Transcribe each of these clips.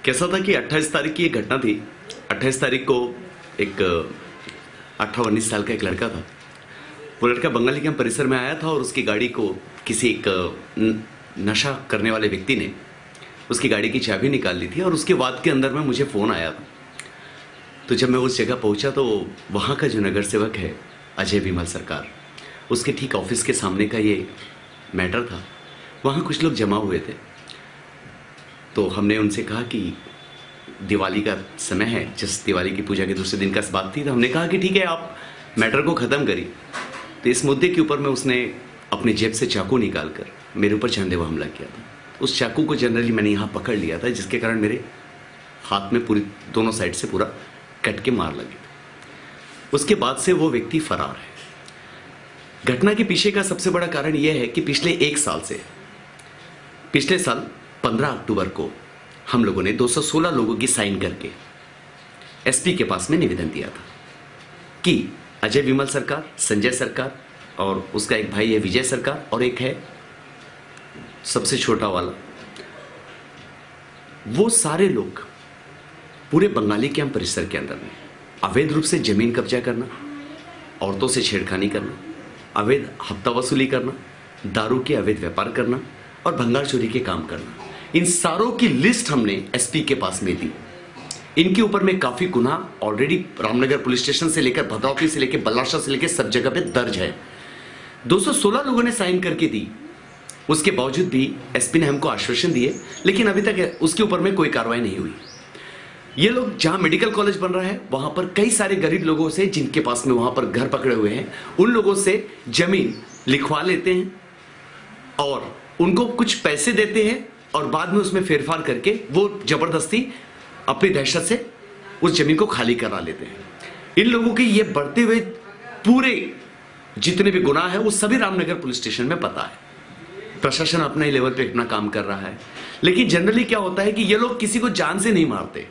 कैसा था कि 28 तारीख की एक घटना थी। 28 तारीख को एक 18-19 साल का एक लड़का था। वो लड़का बंगाली कैंप परिसर में आया था और उसकी गाड़ी को किसी एक नशा करने वाले व्यक्ति ने उसकी गाड़ी की चाबी निकाल ली थी और उसके बाद के अंदर में मुझे फ़ोन आया था। तो जब मैं उस जगह पहुंचा तो वहाँ का जो नगर सेवक है अजय विमल सरकार, उसके ठीक ऑफिस के सामने का ये मैटर था। वहाँ कुछ लोग जमा हुए थे। तो हमने उनसे कहा कि दिवाली का समय है, जिस दिवाली की पूजा के दूसरे दिन का बात थी, तो हमने कहा कि ठीक है आप मैटर को ख़त्म करिए। तो इस मुद्दे के ऊपर में उसने अपनी जेब से चाकू निकाल कर मेरे ऊपर जानलेवा हमला किया था। उस चाकू को जनरली मैंने यहाँ पकड़ लिया था, जिसके कारण मेरे हाथ में पूरी दोनों साइड से पूरा कट के मार लगे। उसके बाद से वो व्यक्ति फरार है। घटना के पीछे का सबसे बड़ा कारण यह है कि पिछले साल 15 अक्टूबर को हम लोगों ने 216 लोगों की साइन करके एसपी के पास में निवेदन दिया था कि अजय विमल सरकार, संजय सरकार और उसका एक भाई है विजय सरकार और एक है सबसे छोटा वाला, वो सारे लोग पूरे बंगाली कैंप परिसर के अंदर में अवैध रूप से जमीन कब्जा करना, औरतों से छेड़खानी करना, अवैध हफ्ता वसूली करना, दारू के अवैध व्यापार करना और भंगार चोरी के काम करना, इन सारों की लिस्ट हमने एसपी के पास में दी। इनके ऊपर में काफी गुनाह ऑलरेडी रामनगर पुलिस स्टेशन से लेकर भद्रावती से लेकर बल्लाशाह से लेकर सब जगह पे दर्ज है। 216 लोगों ने साइन करके दी। उसके बावजूद भी एसपी ने हमको आश्वासन दिए, लेकिन अभी तक उसके ऊपर में कोई कार्रवाई नहीं हुई। ये लोग जहां मेडिकल कॉलेज बन रहा है वहां पर कई सारे गरीब लोगों से, जिनके पास में वहां पर घर पकड़े हुए हैं, उन लोगों से जमीन लिखवा लेते हैं और उनको कुछ पैसे देते हैं और बाद में उसमें फेरफार करके वो जबरदस्ती अपनी दहशत से उस जमीन को खाली करा लेते हैं। इन लोगों के ये बढ़ते हुए पूरे जितने भी गुनाह है वो सभी रामनगर पुलिस स्टेशन में पता है। प्रशासन अपने लेवल पे अपना काम कर रहा है, लेकिन जनरली क्या होता है कि ये लोग किसी को जान से नहीं मारते।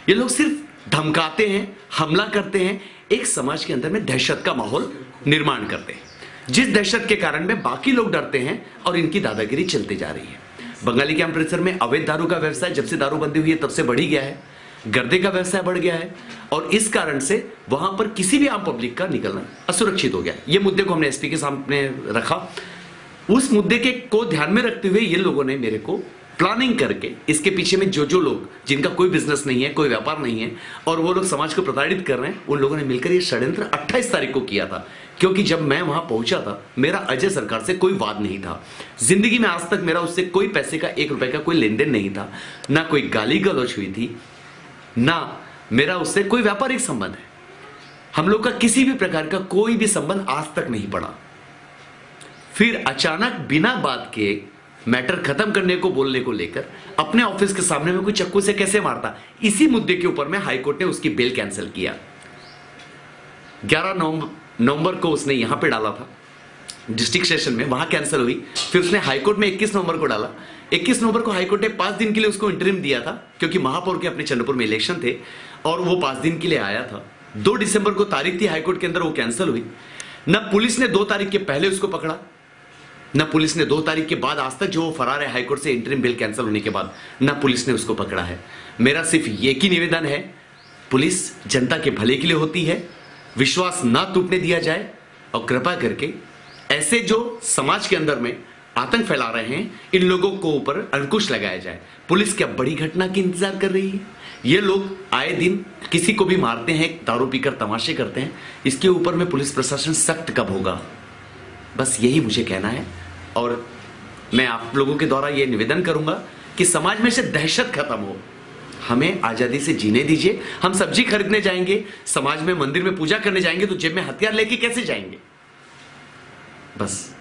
ये लोग सिर्फ धमकाते हैं, हमला करते हैं, एक समाज के अंदर में दहशत का माहौल निर्माण करते हैं, जिस दहशत के कारण में बाकी लोग डरते हैं और इनकी दादागिरी चलती जा रही है। बंगाली कैंप परिसर में अवैध दारू का व्यवसाय जब से दारूबंदी हुई है तब से बढ़ ही गया है। गर्दे का व्यवसाय बढ़ गया है और इस कारण से वहां पर किसी भी आम पब्लिक का निकलना असुरक्षित हो गया। ये मुद्दे को हमने एसपी के सामने रखा। उस मुद्दे के को ध्यान में रखते हुए ये लोगों ने मेरे को प्लानिंग करके इसके पीछे में जो लोग जिनका कोई बिजनेस नहीं है, कोई व्यापार नहीं है और वो लोग समाज को प्रताड़ित कर रहे हैं, उन लोगों ने मिलकर ये षड्यंत्र 28 तारीख को किया था। क्योंकि जब मैं वहां पहुंचा था मेरा अजय सरकार से कोई वाद नहीं था। जिंदगी में आज तक मेरा उससे कोई पैसे का 1 रुपए का कोई लेन देन नहीं था, ना कोई गाली गलौज हुई थी, ना मेरा उससे कोई व्यापारिक संबंध है। हम लोग का किसी भी प्रकार का कोई भी संबंध आज तक नहीं पड़ा। फिर अचानक बिना बात के मैटर खत्म करने को बोलने को लेकर अपने ऑफिस के सामने में कोई चक्कू से कैसे मारता, इसी मुद्दे के ऊपर में हाईकोर्ट ने उसकी बेल कैंसिल किया। 11 नवंबर को उसने यहां पे डाला था डिस्ट्रिक्ट सेशन में, वहां कैंसिल हुई। फिर उसने हाईकोर्ट में 21 नवंबर को डाला। 21 नवंबर को हाईकोर्ट ने 5 दिन के लिए उसको इंटरिम दिया था, क्योंकि महापौर के अपने चंद्रपुर में इलेक्शन थे और वो 5 दिन के लिए आया था। 2 दिसंबर को तारीख थी हाईकोर्ट के अंदर, वो कैंसिल हुई। न पुलिस ने 2 तारीख के पहले उसको पकड़ा, न पुलिस ने 2 तारीख के बाद आज तक जो वो फरार है हाईकोर्ट से इंटरिम बिल कैंसिल होने के बाद, न पुलिस ने उसको पकड़ा है। मेरा सिर्फ एक ही निवेदन है, पुलिस जनता के भले के लिए होती है, विश्वास ना टूटने दिया जाए और कृपा करके ऐसे जो समाज के अंदर में आतंक फैला रहे हैं इन लोगों को ऊपर अंकुश लगाया जाए। पुलिस क्या बड़ी घटना की इंतजार कर रही है? ये लोग आए दिन किसी को भी मारते हैं, दारू पीकर तमाशे करते हैं। इसके ऊपर में पुलिस प्रशासन सख्त कब होगा? बस यही मुझे कहना है और मैं आप लोगों के द्वारा ये निवेदन करूंगा कि समाज में से दहशत खत्म हो, हमें आजादी से जीने दीजिए। हम सब्जी खरीदने जाएंगे, समाज में मंदिर में पूजा करने जाएंगे तो जेब में हथियार लेके कैसे जाएंगे? बस